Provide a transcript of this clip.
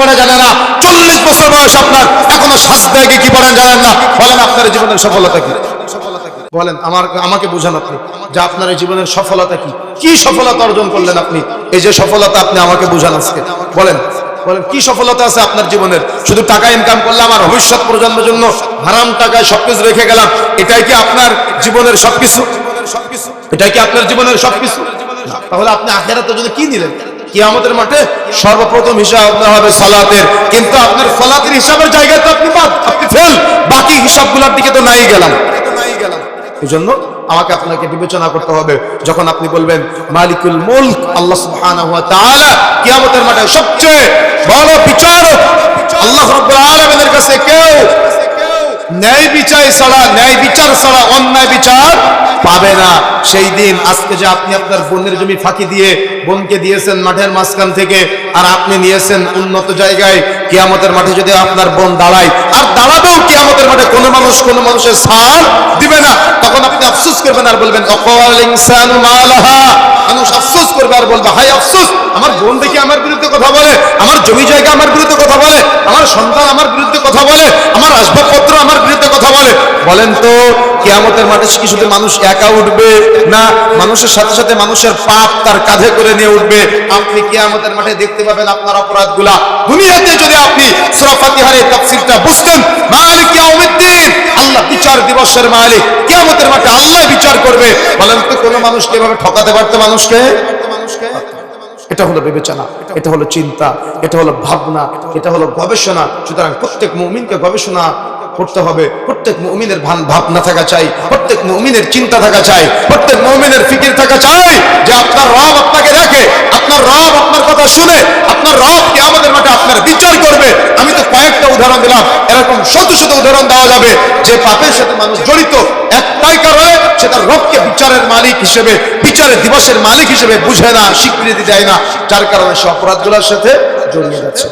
পড়ে জানে না, 40 বছর বয়স আপনার, এখনো সাজদায় কি পড়েন জানেন না। বলেন আপনার জীবনের সফলতা কি? বলেন আমাকে বুঝান আপনি যে আপনার এই জীবনের সফলতা কি? কি সফলতা অর্জন করলেন আপনি? এই যে সফলতা আপনি আমাকে বুঝান আজকে। বলেন বলেন কি সফলতা আছে আপনার জীবনের? শুধু টাকা ইনকাম করলাম আর ভবিষ্যৎ প্রজন্মের জন্য হারাম টাকায় সবকিছু রেখে গেলাম, এটাই কি আপনার জীবনের সবকিছু? এটাই কি আপনার জীবনের সবকিছু? তাহলে আপনি আখিরাতের জন্য কি নিলেন? কিয়ামতের মাঠে সর্বপ্রথম হিসাব নেওয়া হবে সালাতের, কিন্তু আপনার সালাতের হিসাবের জায়গায় তো আপনি বাদ, আপনি ফেল, বাকি হিসাবগুলোর দিকে তো নাই গেলাম। এই জন্য আমাকে আপনাকে বিবেচনা করতে হবে। যখন আপনি বলবেন মালিকুল মুলক আল্লাহ সুবহানাহু ওয়া তাআলা, কিয়ামতের মাঠে সবচেয়ে বড় বিচারক আল্লাহ রাব্বুল আলামিনের কাছে কেউ ন্যায় বিচার ছাড়া অন্যায় বিচার পাবে না সেই দিন। আজকে যে আপনি আপনার বোনের জমি ফাঁকি দিয়ে বোনকে দিয়েছেন মাঠের মাঝখান থেকে, আর আপনি নিয়েছেন উন্নত জায়গায়, কিয়ামতের মাঠে যদি আপনার বোন দাঁড়ায়, আর দাঁড়াবেও কিয়ামতের মাঠে, কোনো মানুষের ছাড় দিবে না, তখন আপনি আফসোস করবেন আর বলবেন অকাল ইনসানু মালাহা। মানুষ আফসোস করবে আর বলবে হায় আফসোস, আমার বোন দেখি আমার বিরুদ্ধে কথা বলে, আমার জমি জায়গা আমার বিরুদ্ধে কথা বলে, আমার সন্তান আমার বিরুদ্ধে কথা বলে, আমার আসবাবপত্র আমার বিরুদ্ধে কথা বলে। বলেন তো কিয়ামতের মাঠে কি শুধু মানুষ একা উঠবে না, মানুষের সাথে সাথে মানুষের পাপ তার কাঁধে করে নিয়ে উঠবে। আপনি কিয়ামতের মাঠে দেখতে পাবেন আপনার অপরাধগুলা। দুনিয়াতে যদি আপনি সূরা ফাতিহার এই তাফসীরটা বুঝতেন, মালিক ইয়াউমিদ্দিন, আল্লাহ বিচার দিবসের মালিক, কিয়ামতের মাঠে আল্লাহ বিচার করবে। বলেন তো কোন মানুষ কিভাবে ঠকাতে পারতো মানুষকে? এটা হলো বিবেচনা, এটা হলো চিন্তা, এটা হলো ভাবনা, এটা হলো গবেষণা। সুতরাং প্রত্যেক মুমিনকে গবেষণা করতে হবে, প্রত্যেক মুমিনের ভাবনা থাকা চাই, প্রত্যেক মুমিনের চিন্তা থাকা চাই, প্রত্যেক মুমিনের ফিকির থাকা চাই যে আপনার রব আপনাকে দেখে, আপনার রব আপনার কথা শুনে, আপনার রব কিয়ামতের মাঠে আপনার বিচার করবে। আমি তো কয়েকটা উদাহরণ দিলাম, এরকম শত শত উদাহরণ দেওয়া যাবে যে পাপের সাথে মানুষ জড়িত, একটাই কারণে সে তার রবকে বিচারের মালিক হিসেবে, বিচারের দিবসের মালিক হিসেবে বুঝে না, স্বীকৃতি দেয় না, যার কারণে সে অপরাধগুলোর সাথে জড়িয়ে যাচ্ছে।